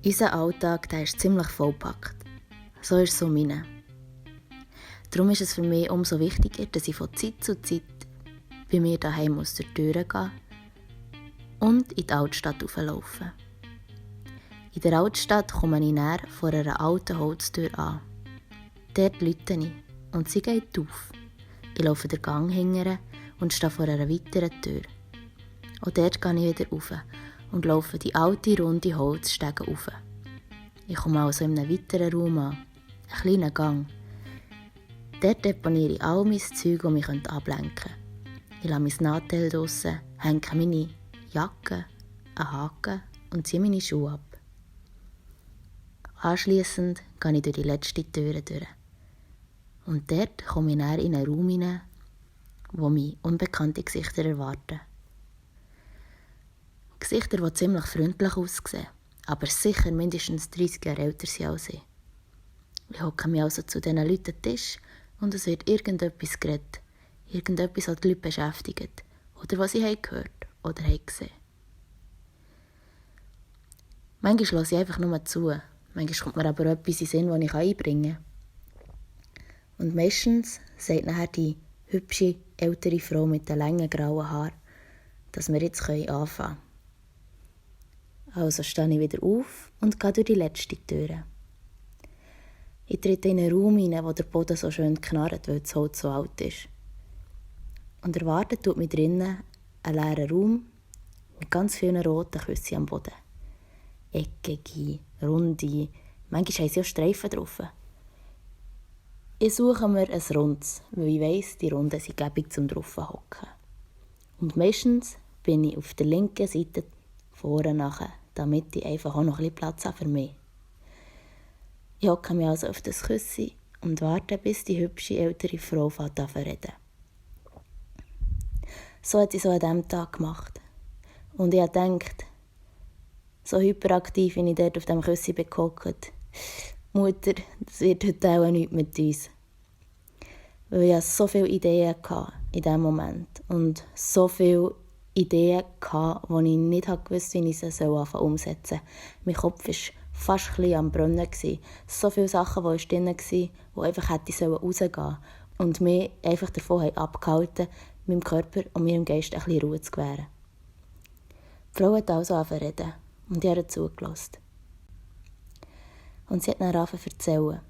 Unser Alltag der ist ziemlich vollgepackt. So ist es so meine. Darum ist es für mich umso wichtiger, dass ich von Zeit zu Zeit bei mir daheim aus der Tür gehe und in die Altstadt hochlaufe. In der Altstadt komme ich näher vor einer alten Holztür an. Dort läute ich und sie geht auf. Ich laufe den Gang hinterher und stehe vor einer weiteren Tür. Auch dort gehe ich wieder rauf und laufe die alte, runde Holzstege rauf. Ich komme also in einem weiteren Raum an, einen kleinen Gang. Dort deponiere ich all mein Zeug, das mich ablenken könnte. Ich lasse mein Nattel draussen, hänge meine Jacke, einen Haken und ziehe meine Schuhe ab. Anschliessend gehe ich durch die letzte Tür durch. Und dort komme ich näher in einen Raum hinein, wo mich unbekannte Gesichter erwarten. Gesichter, die ziemlich freundlich aussehen, aber sicher mindestens 30 Jahre älter sind als ich. Ich hocke mich also zu diesen Leuten am Tisch und es wird irgendetwas geredet. Irgendetwas, was die Leute beschäftigt. Oder was sie gehört oder gesehen. Manchmal höre ich einfach nur zu. Manchmal kommt mir aber etwas in den Sinn, das ich einbringen kann. Und meistens sagt nachher die hübsche, ältere Frau mit den langen grauen Haaren, dass wir jetzt anfangen können. Also stehe ich wieder auf und gehe durch die letzte Tür. Ich trete in einen Raum hinein, wo der Boden so schön knarrt, weil das Holz so alt ist. Und erwartet tut mich drinnen ein leerer Raum mit ganz vielen roten Küssen am Boden. Eckige, runde, manchmal haben sie auch Streifen drauf. Ich suche mir ein Rundes, weil ich weiss, die Runden sind gäbig zum drauf zu hocken. Und meistens bin ich auf der linken Seite vorne nachher, damit ich einfach auch noch ein bisschen Platz habe für mich. Ich hocke mich also auf das Küsschen und warte, bis die hübsche ältere Frau anfängt zu reden. So hat sie so an diesem Tag gemacht. Und ich habe gedacht, so hyperaktiv, wie ich dort auf dem Küsschen gehockt, Mutter, das wird heute auch nichts mit uns. Weil ich hatte so viele Ideen in diesem Moment. Und so viele Ideen, die ich nicht wusste, wie ich sie umsetzen soll. Mein Kopf war fast ein bisschen am Brennen. So viele Sachen, die drin waren, die einfach rausgehen sollen. Und mich einfach davon abgehalten, meinem Körper und meinem Geist ein bisschen Ruhe zu gewähren. Die Frau hat also angefangen zu reden und ich habe zugelassen. Und sie hat dann angefangen zu erzählen.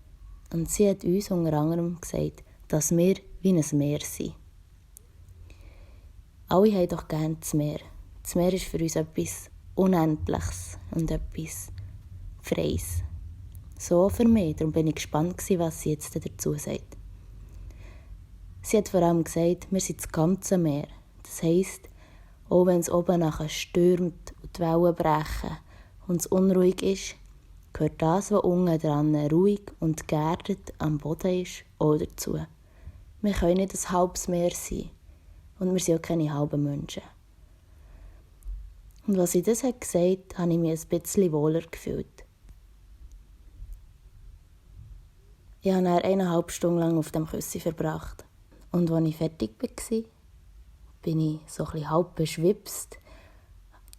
Und sie hat uns unter anderem gesagt, dass wir wie ein Meer sind. Alle haben doch gerne das Meer. Das Meer ist für uns etwas Unendliches und etwas Freies. So für mich, darum bin ich gespannt, was sie jetzt dazu sagt. Sie hat vor allem gesagt, wir sind das ganze Meer. Das heisst, auch wenn es oben nachher stürmt und die Wellen brechen und es unruhig ist, gehört das, was unten dran ruhig und geerdet am Boden ist, auch dazu. Wir können nicht ein halbes Meer sein. Und wir sind auch keine halben Menschen. Und als sie das gesagt hat, habe ich mich ein bisschen wohler gefühlt. Ich habe dann 1,5 Stunden lang auf dem Küssi verbracht. Und als ich fertig war, bin ich so ein bisschen halb beschwipst,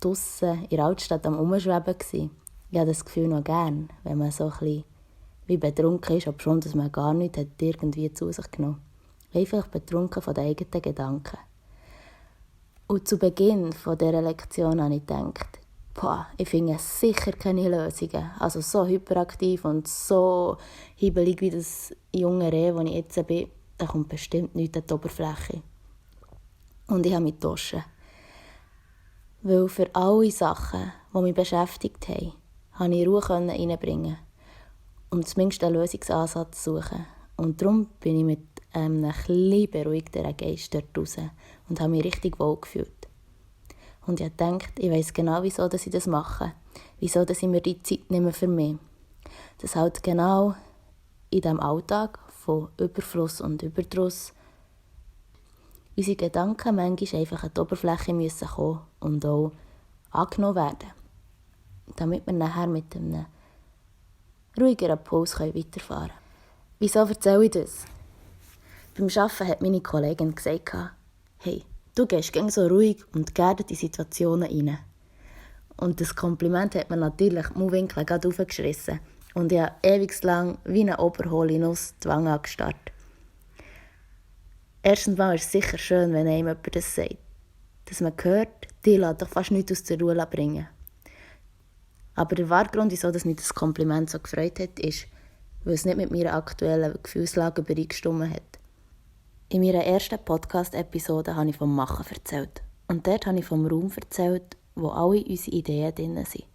draussen in der Altstadt am Umschweben. Ich habe das Gefühl noch gern, wenn man so ein bisschen wie betrunken ist, obwohl dass man gar nichts hat irgendwie zu sich genommen. Einfach betrunken von den eigenen Gedanken. Und zu Beginn dieser Lektion habe ich gedacht, ich finde sicher keine Lösungen. Also so hyperaktiv und so hibbelig wie das junge Reh, das ich jetzt bin, da kommt bestimmt nichts an die Oberfläche. Und ich habe mich getauscht. Weil für alle Sachen, die mich beschäftigt haben, konnte ich Ruhe reinbringen und zumindest einen Lösungsansatz suchen. Und darum bin ich mit einem etwas beruhigteren Geist dort raus und habe mich richtig wohl gefühlt. Und ich dachte, ich weiss genau, wieso ich das mache. Wieso ich mir die Zeit nehme für mich. Das halt genau in diesem Alltag von Überfluss und Überdruss unsere Gedanken manchmal einfach an die Oberfläche müssen kommen und auch angenommen werden. Damit wir nachher mit einem ruhigeren Puls weiterfahren können. Wieso erzähle ich das? Beim Arbeiten hat meine Kollegin gesagt, hey, du gehst gerne so ruhig und geerdet in Situationen rein. Und das Kompliment hat mir natürlich die Mundwinkel gerade aufgeschrissen. Und ich habe ewig lang wie eine oberhohle Nuss die Wange angestarrt. Erstens mal ist es sicher schön, wenn einem jemand das sagt. Dass man hört, die lässt doch fast nichts aus der Ruhe bringen. Aber der wahre Grund, wieso mich das Kompliment so gefreut hat, ist, weil es nicht mit meiner aktuellen Gefühlslage übereingestimmt hat. In meiner ersten Podcast-Episode habe ich vom Machen erzählt. Und dort habe ich vom Raum erzählt, wo alle unsere Ideen drin sind.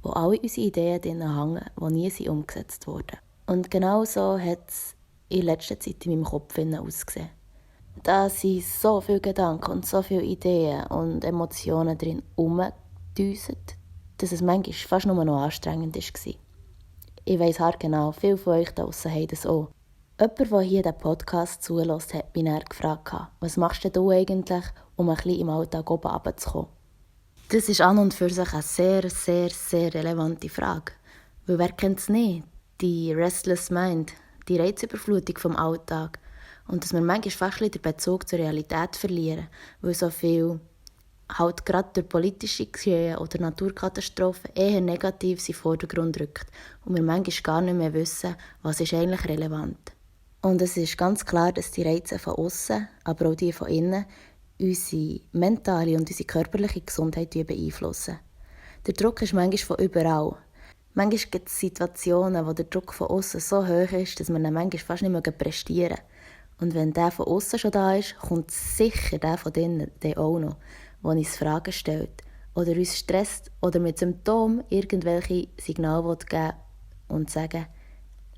Wo alle unsere Ideen drin hängen, die nie umgesetzt wurden. Und genau so hat es in letzter Zeit in meinem Kopf ausgesehen. Da sind so viele Gedanken und so viele Ideen und Emotionen drin herumgedüset, dass es manchmal fast nur noch anstrengend war. Ich weiss haargenau, viele von euch da draussen haben das auch. Jemand, der hier den Podcast zuhört, hat mich dann gefragt, was machst du eigentlich, um ein bisschen im Alltag oben runterzukommen? Das ist an und für sich eine sehr, sehr, sehr relevante Frage. Weil wer kennt es nicht? Die Restless Mind, die Reizüberflutung vom Alltag. Und dass wir manchmal fast den Bezug zur Realität verlieren, weil so viel halt gerade durch politische Geschehen oder Naturkatastrophen eher negativ in den Vordergrund rückt und wir manchmal gar nicht mehr wissen, was ist eigentlich relevant. Und es ist ganz klar, dass die Reize von außen, aber auch die von innen, unsere mentale und unsere körperliche Gesundheit beeinflussen. Der Druck ist manchmal von überall. Manchmal gibt es Situationen, wo der Druck von außen so hoch ist, dass wir ihn manchmal fast nicht mehr prestieren. Und wenn der von außen schon da ist, kommt sicher der von drinnen auch noch, der uns Fragen stellt oder uns stresst oder mit Symptomen irgendwelche Signale geben und sagen,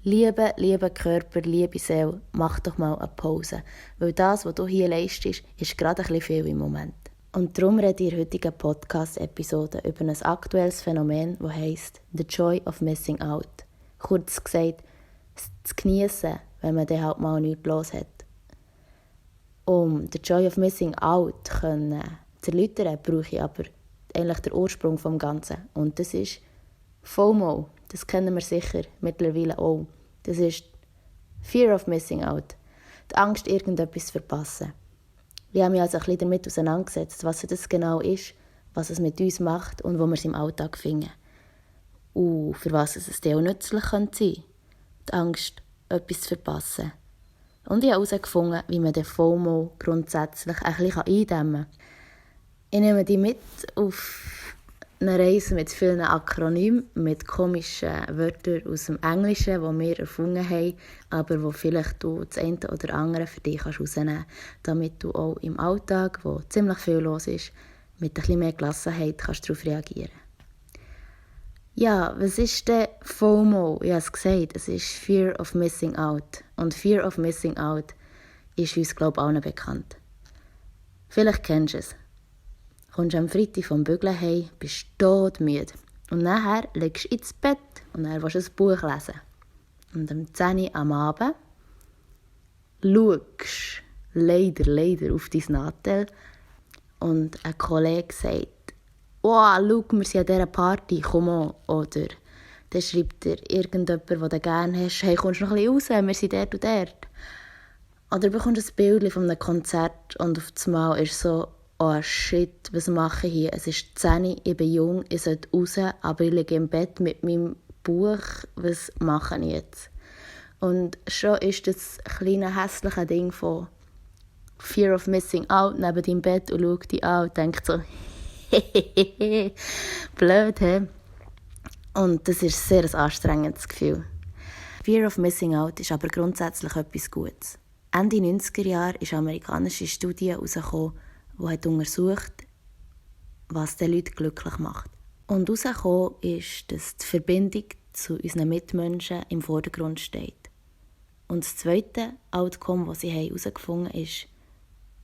lieber Körper, liebe Seele, mach doch mal eine Pause, weil das, was du hier leistest, ist gerade ein bisschen viel im Moment. Und darum rede ich in der heutigen Podcast-Episode über ein aktuelles Phänomen, das heisst «The Joy of Missing Out». Kurz gesagt, zu geniessen, wenn man dann halt mal nichts los hat. Um «The Joy of Missing Out» zu erläutern, brauche ich aber eigentlich den Ursprung des Ganzen. Und das ist FOMO. Das kennen wir sicher mittlerweile auch. Das ist Fear of Missing Out. Die Angst, irgendetwas zu verpassen. Ich habe mich also ein bisschen damit auseinandergesetzt, was das genau ist, was es mit uns macht und wo wir es im Alltag finden. Und für was es auch nützlich sein könnte. Die Angst, etwas zu verpassen. Und ich habe herausgefunden, wie man den FOMO grundsätzlich ein bisschen eindämmen kann. Ich nehme dich mit auf eine Reise mit vielen Akronymen, mit komischen Wörtern aus dem Englischen, die wir erfunden haben, aber wo vielleicht du das eine oder andere für dich herausnehmen kannst, damit du auch im Alltag, wo ziemlich viel los ist, mit ein bisschen mehr Gelassenheit kannst darauf reagieren. Ja, was ist denn FOMO? Ich habe es gesagt, es ist Fear of Missing Out. Und Fear of Missing Out ist uns, glaube ich, allen bekannt. Vielleicht kennst du es. Kommst am Freitag vom Bügeln heim, bist todmüde. Und nachher legst du ins Bett und dann willst du ein Buch lesen. Und am 10 Uhr am Abend schaust leider auf dein Nattel und ein Kollege sagt, «Oh, schau, wir sind an dieser Party, komm an.» Oder dann schreibt dir irgendjemand, den du gerne hast, «Hey, kommst du noch ein bisschen raus, wir sind dort und dort.» Oder du bekommst ein Bild von einem Konzert und auf einmal ist so, «Oh shit, was mache ich hier? Es ist 10 Uhr, ich bin jung, ich sollte raus, aber ich liege im Bett mit meinem Buch, was mache ich jetzt?» Und schon ist das kleine hässliche Ding von Fear of Missing Out neben deinem Bett und schaut dich an und denkt so, blöd, hä? Und das ist sehr ein anstrengendes Gefühl. Fear of Missing Out ist aber grundsätzlich etwas Gutes. Ende 90er Jahre ist eine amerikanische Studie herausgekommen, die untersucht, was die Leute glücklich macht. Und herausgekommen ist, dass die Verbindung zu unseren Mitmenschen im Vordergrund steht. Und das zweite Outcome, das sie herausgefunden haben, ist,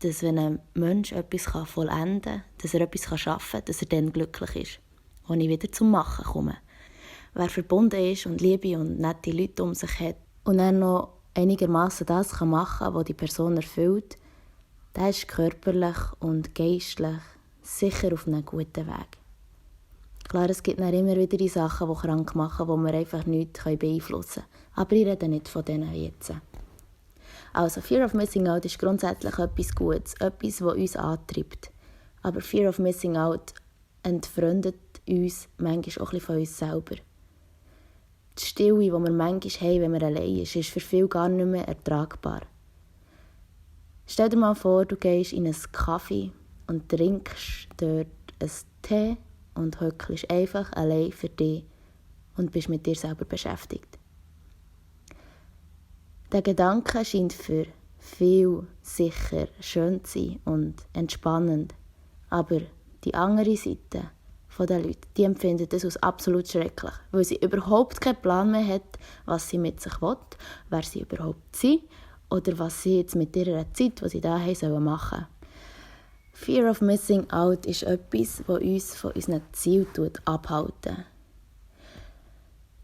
dass wenn ein Mensch etwas vollenden kann, dass er etwas schaffen kann, dass er dann glücklich ist. Und ich wieder zum Machen komme. Wer verbunden ist und liebe und nette Leute um sich hat und dann noch einigermaßen das machen kann, was die Person erfüllt, der ist körperlich und geistlich sicher auf einem guten Weg. Klar, es gibt dann immer wieder die Sachen, die krank machen, die wir einfach nicht beeinflussen können. Aber ich rede nicht von denen jetzt. Also, Fear of Missing Out ist grundsätzlich etwas Gutes, etwas, das uns antreibt. Aber Fear of Missing Out entfremdet uns manchmal auch ein bisschen von uns selber. Die Stille, die wir manchmal haben, wenn wir allein sind, ist für viele gar nicht mehr ertragbar. Stell dir mal vor, du gehst in einen Kaffee und trinkst dort einen Tee und hockelst einfach allein für dich und bist mit dir selber beschäftigt. Der Gedanke scheint für viele sicher schön zu sein und entspannend, aber die andere Seite der Leute, die empfinden das als absolut schrecklich, weil sie überhaupt keinen Plan mehr hat, was sie mit sich will, wer sie überhaupt sind oder was sie jetzt mit ihrer Zeit, die sie da haben, machen sollen. Fear of missing out ist etwas, das uns von unseren Zielen abhalten.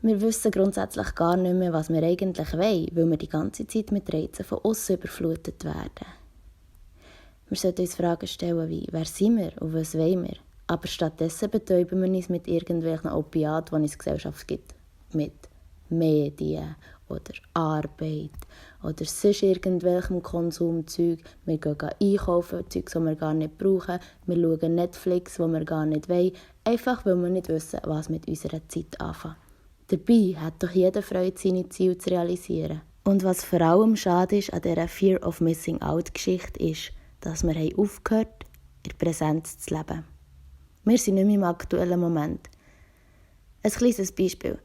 Wir wissen grundsätzlich gar nicht mehr, was wir eigentlich wollen, weil wir die ganze Zeit mit Reizen von außen überflutet werden. Wir sollten uns Fragen stellen wie, wer sind wir und was wollen wir? Aber stattdessen betäuben wir uns mit irgendwelchen Opiaten, die es in der Gesellschaft gibt. Mit Medien oder Arbeit oder sonst irgendwelchem Konsumzeug. Wir gehen einkaufen, Zeug, das wir gar nicht brauchen. Wir schauen Netflix, das wir gar nicht wollen. Einfach, weil wir nicht wissen, was mit unserer Zeit anfangen. Dabei hat doch jeder Freude, seine Ziele zu realisieren. Und was vor allem schade ist an dieser Fear of Missing Out-Geschichte ist, dass wir aufgehört haben, in der Präsenz zu leben. Wir sind nicht mehr im aktuellen Moment. Ein kleines Beispiel.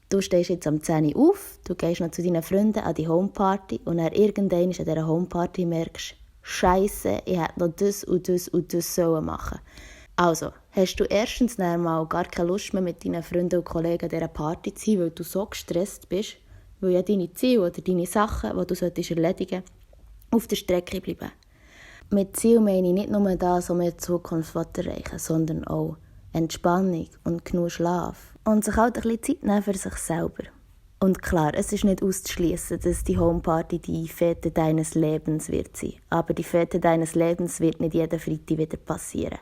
Du stehst jetzt am 10 Uhr auf, du gehst noch zu deinen Freunden an die Homeparty und dann irgendwann an dieser Homeparty merkst, Scheisse, ich hätte noch das und das und das machen sollen. Also, hast du erstens mal gar keine Lust mehr mit deinen Freunden und Kollegen an dieser Party zu sein, weil du so gestresst bist, weil ja deine Ziele oder deine Sachen, die du erledigen solltest, auf der Strecke bleiben. Mit Ziel meine ich nicht nur das, was wir in Zukunft erreichen, sondern auch Entspannung und genug Schlaf. Und sich halt ein bisschen Zeit nehmen für sich selber. Und klar, es ist nicht auszuschließen, dass die Homeparty die Fete deines Lebens wird sein. Aber die Fete deines Lebens wird nicht jeden Freitag wieder passieren.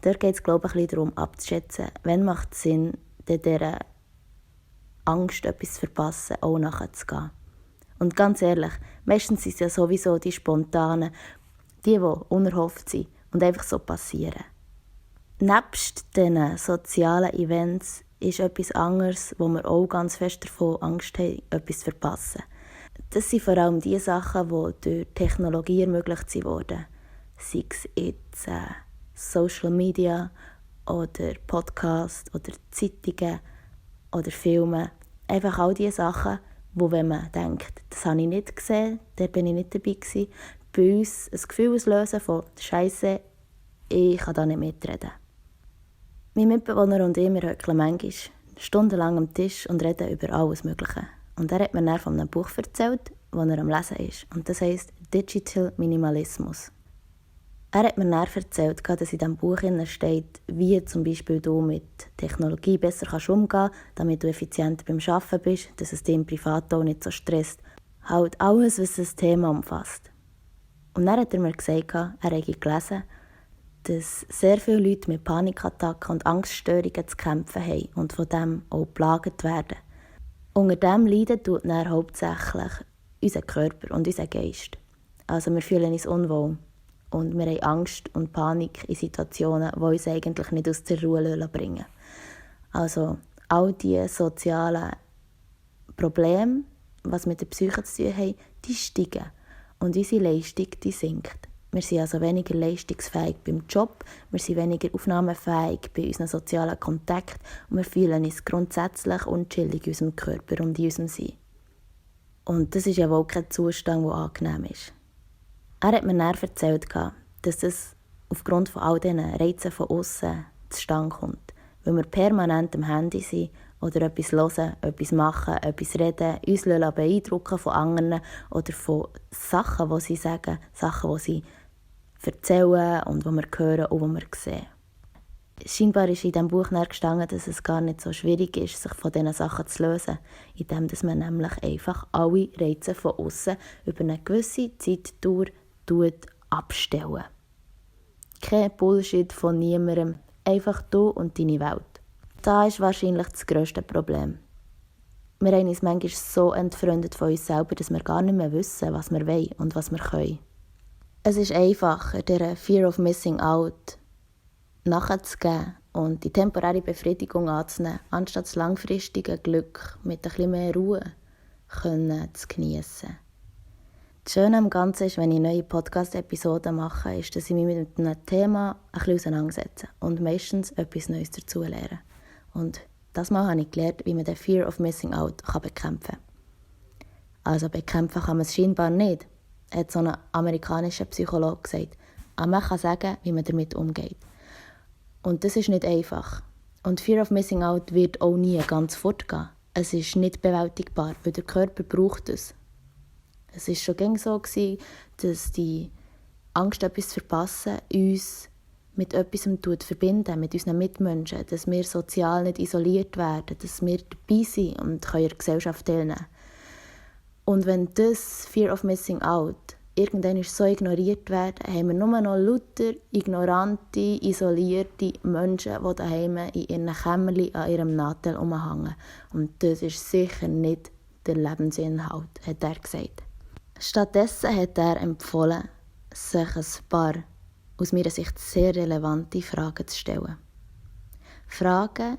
Dort geht es, glaube ich, ein bisschen darum abzuschätzen, wann macht es Sinn, dieser Angst, etwas zu verpassen, auch nachzugehen. Und ganz ehrlich, meistens sind es ja sowieso die spontanen, die unerhofft sind und einfach so passieren. Nebst diesen sozialen Events ist etwas anderes, wo wir auch ganz fest davon Angst haben, etwas zu verpassen. Das sind vor allem die Sachen, die durch Technologie ermöglicht wurden. Sei es jetzt Social Media oder Podcasts oder Zeitungen oder Filme. Einfach all die Sachen, wo wenn man denkt, das habe ich nicht gesehen, da bin ich nicht dabei gewesen, bei uns ein Gefühl auslösen von «Scheisse, ich kann da nicht mitreden». Mein Mitbewohner und ich, wir hockeln manchmal stundenlang am Tisch und reden über alles Mögliche. Und er hat mir dann von einem Buch erzählt, das er am Lesen ist. Und das heisst «Digital Minimalismus». Er hat mir dann erzählt, dass in diesem Buch steht, wie zum Beispiel du mit Technologie besser umgehen kannst, damit du effizienter beim Arbeiten bist, dass es dich im Privat auch nicht so stresst. Halt alles, was das Thema umfasst. Und dann hat er mir gesagt, er habe gelesen, dass sehr viele Leute mit Panikattacken und Angststörungen zu kämpfen haben und von dem auch geplagt werden. Unter dem leiden tut dann hauptsächlich unser Körper und unser Geist. Also wir fühlen uns unwohl und wir haben Angst und Panik in Situationen, die uns eigentlich nicht aus der Ruhe bringen. Also all diese sozialen Probleme, was mit der Psyche zu tun haben, die steigen und unsere Leistung die sinkt. Wir sind also weniger leistungsfähig beim Job, wir sind weniger aufnahmefähig bei unseren sozialen Kontakten und wir fühlen uns grundsätzlich unchillig in unserem Körper und in unserem Sein. Und das ist ja wohl kein Zustand, der angenehm ist. Er hat mir dann erzählt, dass es aufgrund von all diesen Reizen von außen zustande kommt, weil wir permanent am Handy sind oder etwas hören, etwas machen, etwas reden, uns beeindrucken von anderen oder von Sachen, die sie sagen, Sachen, die sie erzählen und die wir hören und die wir sehen. Scheinbar ist in diesem Buch gestanden, dass es gar nicht so schwierig ist, sich von diesen Sachen zu lösen, indem man nämlich einfach alle Reize von außen über eine gewisse Zeitdauer abstellen. Kein Bullshit von niemandem, einfach du und deine Welt. Das ist wahrscheinlich das grösste Problem. Wir haben uns manchmal so entfreundet von uns selber, dass wir gar nicht mehr wissen, was wir wollen und was wir können. Es ist einfacher, dieser Fear of Missing Out nachzugeben und die temporäre Befriedigung anzunehmen, anstatt das langfristige Glück mit ein bisschen mehr Ruhe zu geniessen. Das Schöne am Ganzen ist, wenn ich neue Podcast-Episoden mache, ist, dass ich mich mit einem Thema ein bisschen auseinandersetze und meistens etwas Neues dazu lerne. Und das Mal habe ich gelernt, wie man den Fear of Missing Out bekämpfen kann. Also bekämpfen kann man es scheinbar nicht, hat so ein amerikanischer Psychologe gesagt. Aber man kann sagen, wie man damit umgeht. Und das ist nicht einfach. Und Fear of Missing Out wird auch nie ganz fortgehen. Es ist nicht bewältigbar, weil der Körper braucht es. Es war schon gängig so, dass die Angst, etwas zu verpassen, uns mit etwas verbinden, mit unseren Mitmenschen, dass wir sozial nicht isoliert werden, dass wir dabei sind und können in der Gesellschaft teilnehmen. Und wenn das Fear of Missing Out irgendwann so ignoriert wird, haben wir nur noch lauter ignorante, isolierte Menschen, die daheim in ihren Kämmerchen an ihrem Nadel rumhängen. Und das ist sicher nicht der Lebensinhalt, hat er gesagt. Stattdessen hat er empfohlen, sich ein paar aus meiner Sicht sehr relevante Fragen zu stellen. Fragen,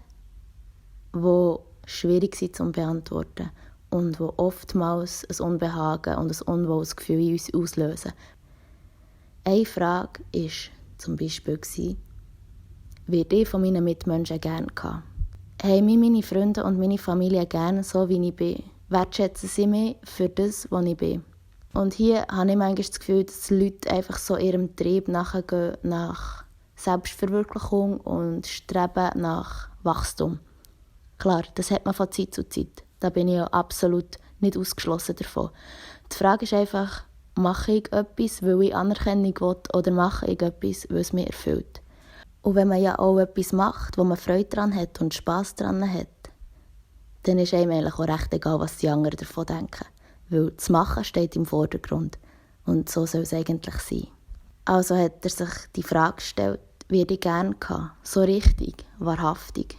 die schwierig sind zu beantworten und die oftmals ein Unbehagen und ein unwohles Gefühl in uns auslösen. Eine Frage war zum Beispiel, werde ich von meinen Mitmenschen gerne gehabt? Haben mich meine Freunde und meine Familie gerne so, wie ich bin? Wertschätzen sie mich für das, was ich bin? Und hier habe ich manchmal das Gefühl, dass die Leute einfach so ihrem Trieb nachgehen nach Selbstverwirklichung und streben nach Wachstum. Klar, das hat man von Zeit zu Zeit. Da bin ich ja absolut nicht ausgeschlossen davon. Die Frage ist einfach, mache ich etwas, weil ich Anerkennung will, oder mache ich etwas, weil es mich erfüllt? Und wenn man ja auch etwas macht, wo man Freude daran hat und Spass daran hat, dann ist einem eigentlich auch recht egal, was die anderen davon denken. Weil das Machen steht im Vordergrund. Und so soll es eigentlich sein. Also hat er sich die Frage gestellt, werde ich gerne gehabt? So richtig, wahrhaftig.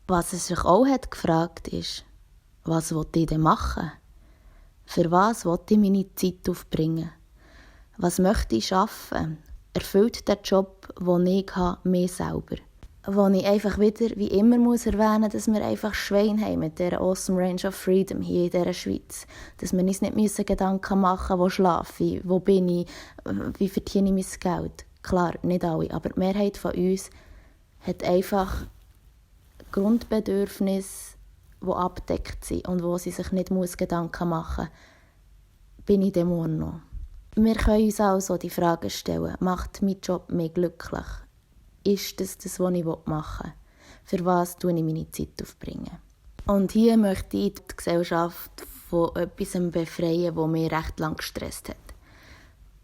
Was er sich auch hat gefragt ist, was will ich denn machen? Für was will ich meine Zeit aufbringen? Was möchte ich schaffen? Erfüllt der Job, den ich habe, mich selber? Wo ich einfach wieder, wie immer, muss erwähnen muss, dass wir einfach Schwein haben mit dieser Awesome Range of Freedom hier in dieser Schweiz. Dass wir uns nicht Gedanken machen müssen, wo schlafe ich, wo bin ich, wie verdiene ich mein Geld. Klar, nicht alle, aber die Mehrheit von uns hat einfach Grundbedürfnisse, die abgedeckt sind und wo sie sich nicht Gedanken machen muss, bin ich dem morgen noch. Wir können uns also die Frage stellen, macht mein Job mich glücklich? Ist das, was ich machen will? Für was tue ich meine Zeit aufbringen? Und hier möchte ich die Gesellschaft von etwas befreien, das mich recht lang gestresst hat.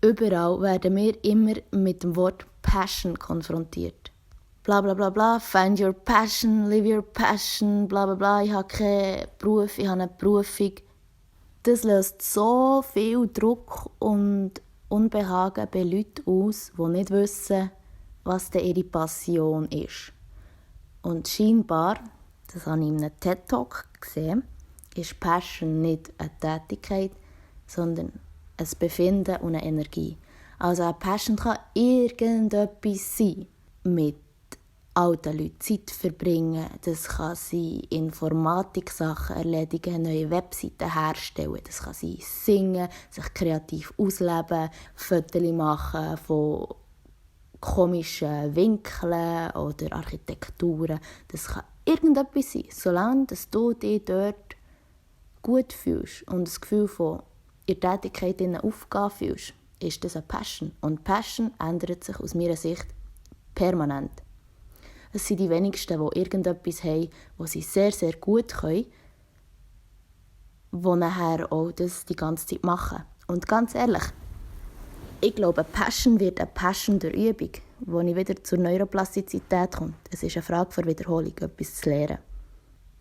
Überall werden wir immer mit dem Wort Passion konfrontiert. Bla bla bla bla, find your passion, live your passion, bla bla bla, ich habe keinen Beruf, ich habe eine Berufung. Das löst so viel Druck und Unbehagen bei Leuten aus, die nicht wissen, was denn ihre Passion ist. Und scheinbar, das habe ich in einem TED-Talk gesehen, ist Passion nicht eine Tätigkeit, sondern ein Befinden und eine Energie. Also eine Passion kann irgendetwas sein. Mit alten Leuten Zeit verbringen, das kann sein Informatik-Sachen erledigen, neue Webseiten herstellen, das kann sein singen, sich kreativ ausleben, Fotos machen von komischen Winkeln oder Architekturen. Das kann irgendetwas sein, solange dass du dich dort gut fühlst und das Gefühl von ihrer Tätigkeit in einer Aufgabe fühlst, ist das eine Passion. Und Passion ändert sich aus meiner Sicht permanent. Es sind die wenigsten, die irgendetwas haben, was sie sehr, sehr gut können, die nachher auch das die ganze Zeit machen. Und ganz ehrlich, ich glaube, Passion wird eine Passion der Übung, wo ich wieder zur Neuroplastizität komme. Es ist eine Frage der Wiederholung, etwas zu lernen.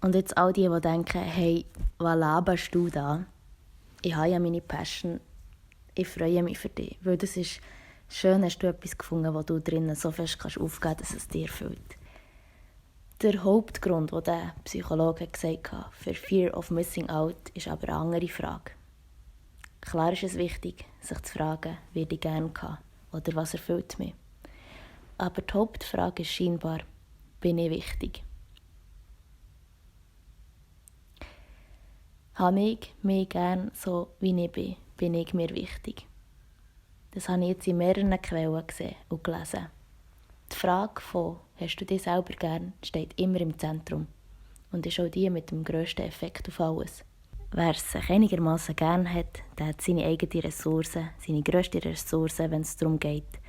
Und jetzt all die denken, hey, was laberst du da? Ich habe ja meine Passion, ich freue mich für dich. Weil das ist schön, hast du etwas gefunden, wo du drinnen so fest aufgeben kannst, dass es dir erfüllt. Der Hauptgrund, den der Psychologe gesagt hat, für Fear of Missing Out, ist aber eine andere Frage. Klar ist es wichtig, sich zu fragen, werde ich gerne gehabt oder was erfüllt mich. Aber die Hauptfrage ist scheinbar, bin ich wichtig? Habe ich mich gern so, wie ich bin? Bin ich mir wichtig? Das habe ich jetzt in mehreren Quellen gesehen und gelesen. Die Frage von «Hast du dich selber gern?» steht immer im Zentrum und ist auch die mit dem grössten Effekt auf alles. Wer es sich einigermaßen gern hat, der hat seine eigenen Ressourcen, seine grösste Ressourcen, wenn es darum geht,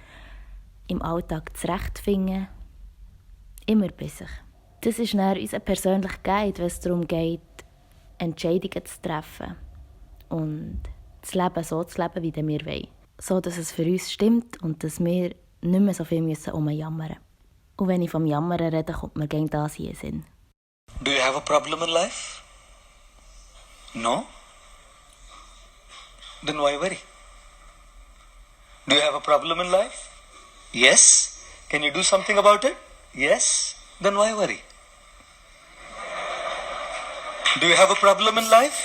im Alltag zurechtzufinden, immer bei sich. Das ist dann unser persönlicher Guide, wenn es darum geht, Entscheidungen zu treffen und das Leben so zu leben, wie wir wollen. So, dass es für uns stimmt und dass wir nicht mehr so viel umjammern müssen. Und wenn ich vom Jammern rede, kommt mir gegen das hier in den Sinn. Do you have a problem in life? No? Then why worry? Do you have a problem in life? Yes? Can you do something about it? Yes? Then why worry? Do you have a problem in life?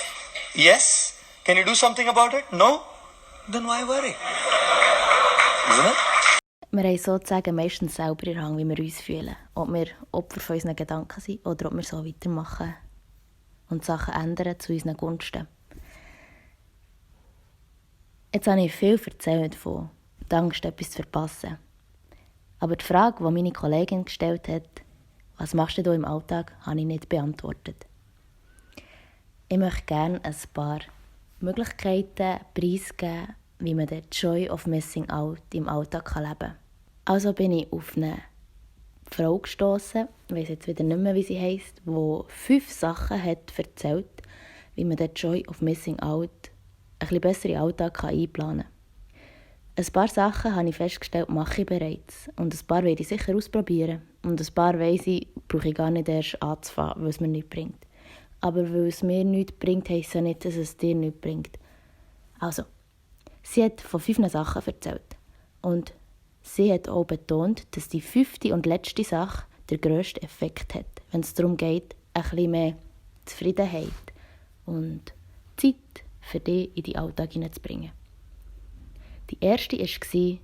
Yes? Can you do something about it? No? Then why worry? Isn't it? Wir haben sozusagen meistens selber in der Hand, wie wir uns fühlen. Ob wir Opfer von unseren Gedanken sind oder ob wir so weitermachen und Sachen ändern zu unseren Gunsten. Jetzt habe ich viel erzählt von der Angst, etwas zu verpassen. Aber die Frage, die meine Kollegin gestellt hat, was machst du im Alltag, habe ich nicht beantwortet. Ich möchte gerne ein paar Möglichkeiten preisgeben, wie man den Joy of Missing Out im Alltag leben kann. Also bin ich auf eine Frau gestossen, ich weiss jetzt wieder nicht mehr, wie sie heisst, die 5 Sachen hat erzählt, wie man den Joy of Missing Out ein bisschen besser in den Alltag einplanen kann. Ein paar Sachen habe ich festgestellt, mache ich bereits. Und ein paar werde ich sicher ausprobieren. Und ein paar weiss ich, brauche ich gar nicht erst anzufangen, weil es mir nichts bringt. Aber weil es mir nichts bringt, heisst es nicht, dass es dir nichts bringt. Also, sie hat von 5 Sachen erzählt. Und sie hat auch betont, dass die 5. und letzte Sache den grössten Effekt hat, wenn es darum geht, ein bisschen mehr Zufriedenheit und Zeit für dich in den Alltag hineinzubringen. Die erste war,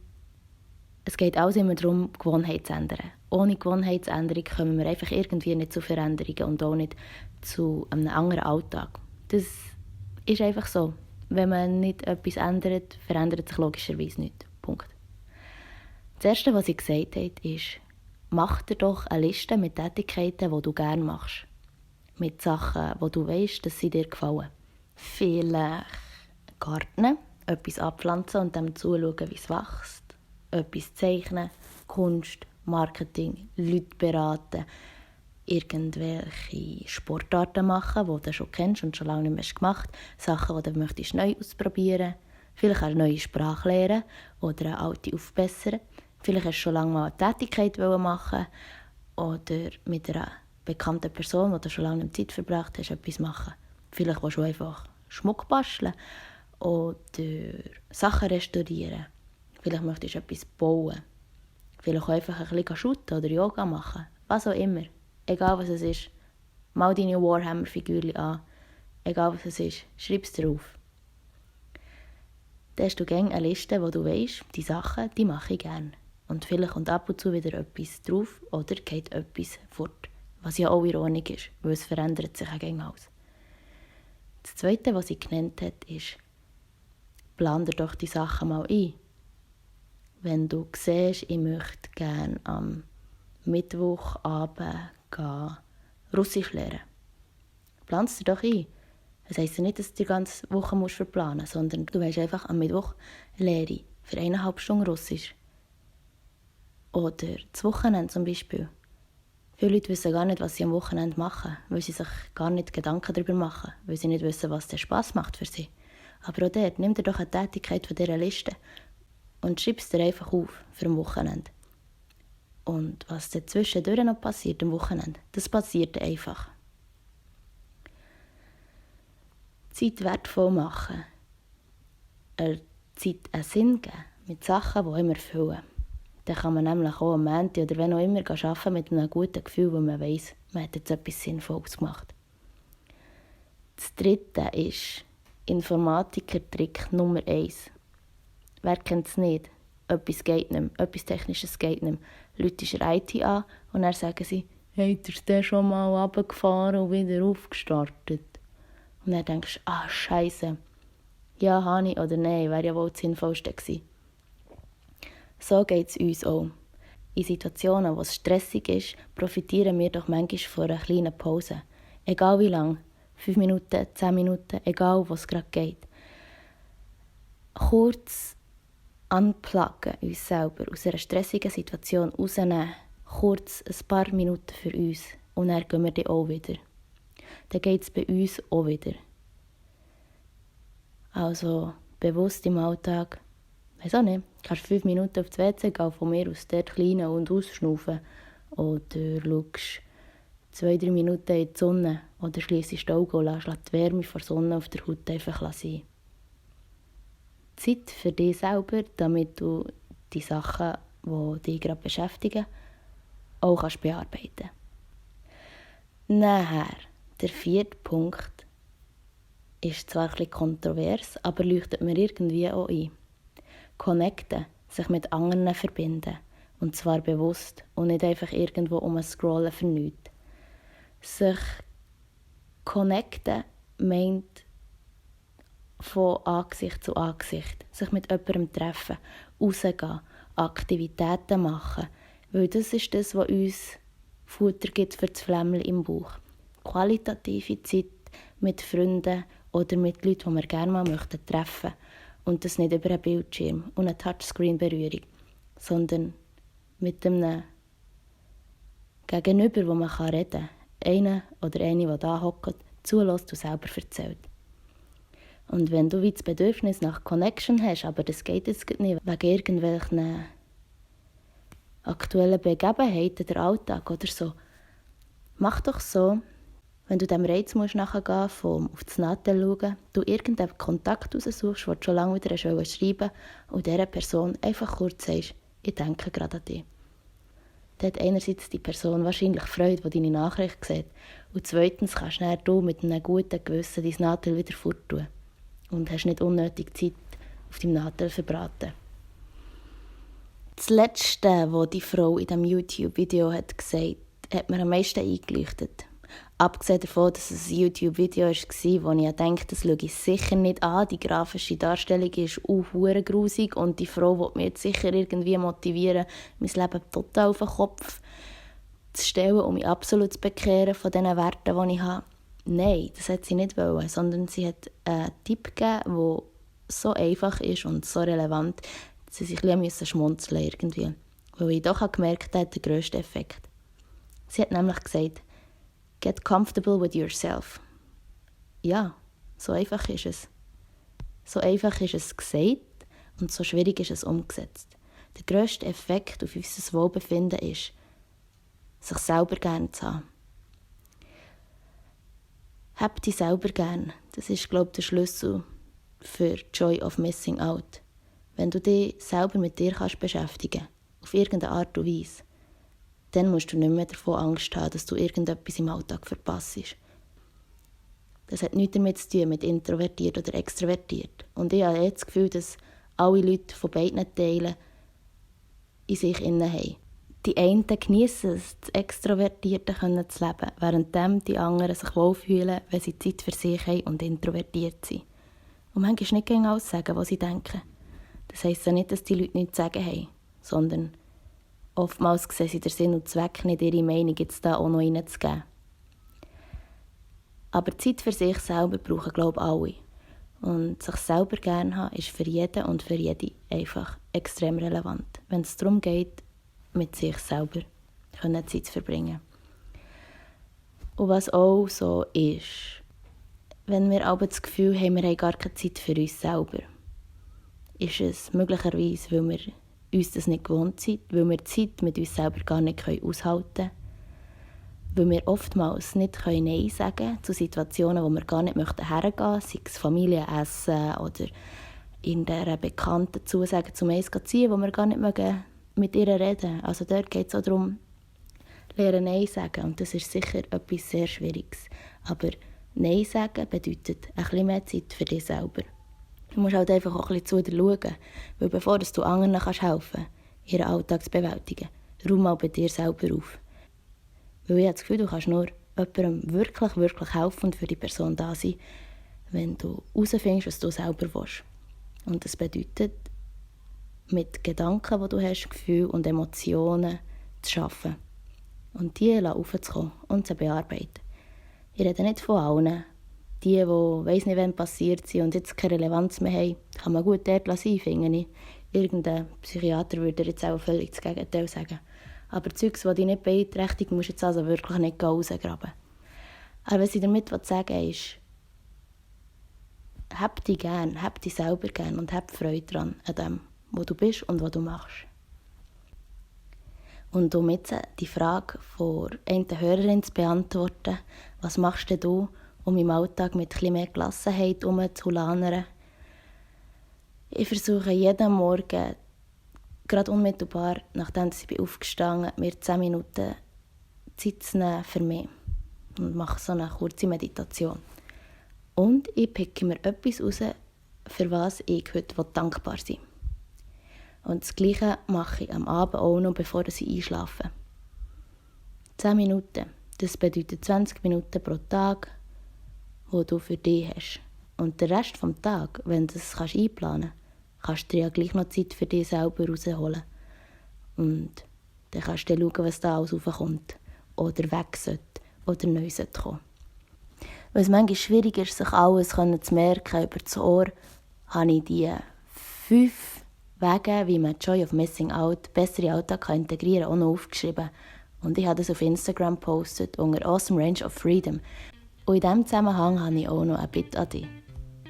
es geht alles immer darum, Gewohnheit zu ändern. Ohne Gewohnheitsänderung kommen wir einfach irgendwie nicht zu Veränderungen und auch nicht zu einem anderen Alltag. Das ist einfach so. Wenn man nicht etwas ändert, verändert sich logischerweise nichts. Punkt. Das Erste, was sie gesagt hat, ist, mach dir doch eine Liste mit Tätigkeiten, die du gerne machst. Mit Sachen, die du weißt, dass sie dir gefallen. Vielleicht Garten, etwas abpflanzen und dann zuschauen, wie es wächst. Etwas zeichnen, Kunst, Marketing, Leute beraten, irgendwelche Sportarten machen, die du schon kennst und schon lange nicht mehr gemacht hast. Sachen, die du möchtest neu ausprobieren. Vielleicht eine neue Sprache lernen oder eine alte aufbessern. Vielleicht hast du schon lange mal eine Tätigkeit machen oder mit einer bekannten Person, die du schon lange Zeit verbracht hast, etwas machen. Vielleicht willst du einfach Schmuck basteln oder Sachen restaurieren. Vielleicht möchtest du etwas bauen. Vielleicht auch einfach ein bisschen shooten oder Yoga machen. Was auch immer. Egal was es ist. Mal deine Warhammer-Figürchen an. Egal was es ist. Schreib es drauf. Dann hast du gerne eine Liste, wo du weisst, die Sachen, die mache ich gerne. Und vielleicht kommt ab und zu wieder etwas drauf oder geht etwas fort. Was ja auch in Ordnung ist, weil es verändert sich auch gerne alles. Das Zweite, was sie genannt hat, ist, plan dir doch die Sachen mal ein. Wenn du siehst, ich möchte gerne am Mittwochabend Russisch lernen. Plan es dir doch ein. Das heisst ja nicht, dass du die ganze Woche verplanen musst, sondern du weißt einfach, am Mittwoch lehre ich für 1,5 Stunden Russisch. Oder das Wochenende zum Beispiel. Viele Leute wissen gar nicht, was sie am Wochenende machen, weil sie sich gar nicht Gedanken darüber machen, weil sie nicht wissen, was der Spass macht für sie. Aber auch dort, nimm dir doch eine Tätigkeit von dieser Liste und schreib es dir einfach auf für ein Wochenende. Und was dazwischendurch noch passiert am Wochenende, das passiert einfach. Zeit wertvoll machen. Der Zeit einen Sinn geben, mit Sachen, die immer erfüllen. Dann kann man nämlich auch am Montag oder wenn auch immer arbeiten mit einem guten Gefühl, wo man weiss, man hat jetzt etwas Sinnvolles gemacht. Das Dritte ist Informatiker-Trick Nummer 1. Wer kennt es nicht? Etwas geht nicht mehr, etwas Technisches geht nicht mehr. rufst du IT an und dann sagen sie, «Habt ihr den schon mal runtergefahren und wieder aufgestartet?» Und dann denkst du, Scheisse. Ja, habe ich oder nein, wäre ja wohl das Sinnvollste gewesen. So geht es uns auch. In Situationen, wo es stressig ist, profitieren wir doch manchmal von einer kleinen Pause. Egal wie lang, 5 Minuten, 10 Minuten, egal was es gerade geht. Kurz unpluggen uns selber, aus einer stressigen Situation rausnehmen, kurz ein paar Minuten für uns und dann gehen wir dann auch wieder. Dann geht es bei uns auch wieder. Also bewusst im Alltag, weiss auch nicht, kannst 5 Minuten auf das WC gehen, von mir aus dort kleinen und ausschnaufen. Oder schaust 2-3 Minuten in die Sonne oder schliessest die Augen und lässt die Wärme von der Sonne auf der Haut einfach sein. Zeit für dich selber, damit du die Sachen, die dich gerade beschäftigen, auch bearbeiten kannst. Nachher, der 4. Punkt, ist zwar ein bisschen kontrovers, aber leuchtet mir irgendwie auch ein. Connecten, sich mit anderen verbinden. Und zwar bewusst und nicht einfach irgendwo scrollen für nichts. Sich connecten meint von Angesicht zu Angesicht. Sich mit jemandem treffen, rausgehen, Aktivitäten machen. Weil das ist das, was uns Futter gibt für das Flämmchen im Bauch. Qualitative Zeit mit Freunden oder mit Leuten, die wir gerne mal treffen möchten. Und das nicht über einen Bildschirm und eine Touchscreen-Berührung, sondern mit einem Gegenüber, wo man reden kann. Einer oder eine, der da hockt, zulässt und selber erzählt. Und wenn du wie das Bedürfnis nach Connection hast, aber das geht jetzt nicht, wegen irgendwelchen aktuellen Begebenheiten, der Alltag oder so, mach doch so, wenn du dem Reiz nachgehen musst, vom auf das Nadel schauen, du irgendeinen Kontakt raussuchst, den du schon lange wieder schreiben willst, und dieser Person einfach kurz sagst, ich denke gerade an dich. Dann hat einerseits die Person wahrscheinlich Freude, die deine Nachricht sieht, und zweitens kannst du mit einem guten Gewissen dein Nadel wieder forttun und hast nicht unnötig Zeit auf deinem Nadel verbraten. Das Letzte, was die Frau in diesem YouTube-Video gesagt hat, hat mir am meisten eingeleuchtet. Abgesehen davon, dass es ein YouTube-Video war, wo ich dachte, das schaue ich sicher nicht an. Die grafische Darstellung ist auch verdammt grusig und die Frau will mich jetzt sicher irgendwie motivieren, mein Leben total auf den Kopf zu stellen, um mich absolut zu bekehren von den Werten, die ich habe. Nein, das hat sie nicht wollen, sondern sie hat einen Tipp gegeben, der so einfach ist und so relevant, dass sie sich ein bisschen schmunzeln irgendwie. Weil ich doch gemerkt habe, der grösste Effekt. Sie hat nämlich gesagt, «Get comfortable with yourself.» Ja, so einfach ist es. So einfach ist es gesagt und so schwierig ist es umgesetzt. Der grösste Effekt auf unser Wohlbefinden ist, sich selber gerne zu haben. Hab dich selber gern. Das ist, glaube ich, der Schlüssel für Joy of Missing Out. Wenn du dich selber mit dir beschäftigen kannst, auf irgendeine Art und Weise, dann musst du nicht mehr davon Angst haben, dass du irgendetwas im Alltag verpasst. Das hat nichts damit zu tun, mit introvertiert oder extrovertiert. Und ich habe jetzt das Gefühl, dass alle Leute von beiden Teilen in sich innen haben. Die einen geniessen es, das Extrovertierte zu leben, während die anderen sich wohlfühlen, wenn sie Zeit für sich haben und introvertiert sind. Und manchmal nicht gegen alles sagen, was sie denken. Das heisst ja nicht, dass die Leute nichts zu sagen haben, sondern oftmals sehen sie den Sinn und Zweck nicht, ihre Meinung jetzt da auch noch reinzugeben. Aber Zeit für sich selber brauchen, glaube ich, alle. Und sich selber gerne haben, ist für jeden und für jede einfach extrem relevant, wenn es darum geht, mit sich selber Zeit zu verbringen. Und was auch so ist, wenn wir aber das Gefühl haben, wir haben gar keine Zeit für uns selber, ist es möglicherweise, weil wir uns das nicht gewohnt sind, weil wir Zeit mit uns selber gar nicht aushalten können, weil wir oftmals nicht Nein sagen können zu Situationen, wo wir gar nicht hergehen möchten, sei es Familienessen oder irgendeiner Bekannten zusagen, zum Eis zu ziehen, wo wir gar nicht mit ihr reden. Also dort geht es auch darum, lernen Nein sagen. Und das ist sicher etwas sehr Schwieriges. Aber Nein sagen bedeutet ein bisschen mehr Zeit für dich selber. Du musst halt einfach auch ein bisschen zu dir schauen. Weil bevor du anderen helfen kannst, ihren Alltag zu bewältigen, Räum mal bei dir selber auf. Weil ich habe das Gefühl, du kannst nur jemandem wirklich, wirklich helfen und für die Person da sein, wenn du herausfindest, was du selber willst. Und das bedeutet, mit Gedanken, die du hast, Gefühlen und Emotionen zu arbeiten. Und die aufzukommen und zu bearbeiten. Ich rede nicht von allen. Die weiss nicht, wann passiert sind und jetzt keine Relevanz mehr haben, kann man gut dort sein, finde ich. Irgendein Psychiater würde jetzt auch völlig das Gegenteil sagen. Aber Zeugs, die dich nicht beeinträchtigt, musst du jetzt also wirklich nicht rausgraben. Aber was ich damit sagen will, ist, hab dich gern, hab dich selber gern und hab Freude daran, an dem, wo du bist und was du machst. Und um jetzt die Frage von einer Hörerin zu beantworten, was machst denn du, um im Alltag mit etwas mehr Gelassenheit herumzulanern? Ich versuche jeden Morgen, gerade unmittelbar, nachdem ich aufgestanden bin, mir 10 Minuten Zeit zu nehmen für mich und mache so eine kurze Meditation. Und ich picke mir etwas raus, für was ich heute dankbar sein will. Und das Gleiche mache ich am Abend auch noch, bevor ich einschlafe. 10 Minuten, das bedeutet 20 Minuten pro Tag, die du für dich hast. Und den Rest des Tages, wenn du das einplanen kannst du dir ja gleich noch Zeit für dich selber rausholen. Und dann kannst du schauen, was da alles raufkommt. Oder weg sollte. Oder neu sollte kommen. Weil es manchmal schwierig ist, sich alles zu merken über das Ohr, habe ich die 5 Wege, wie man Joy of Missing Out besser in den Alltag integrieren kann, auch noch aufgeschrieben. Und ich habe das auf Instagram gepostet unter Awesome Range of Freedom. Und in diesem Zusammenhang habe ich auch noch ein Bitte an dich.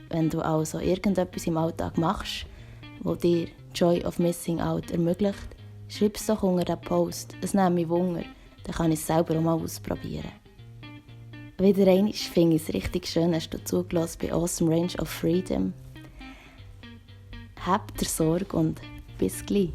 Wenn du also irgendetwas im Alltag machst, das dir Joy of Missing Out ermöglicht, schreib es doch unter den Post. Es nimmt mich Wunder, dann kann ich es selber auch mal ausprobieren. Wieder einmal finde ich es richtig schön, hast du zugelassen bei Awesome Range of Freedom. Habt ihr Sorge und bis gleich.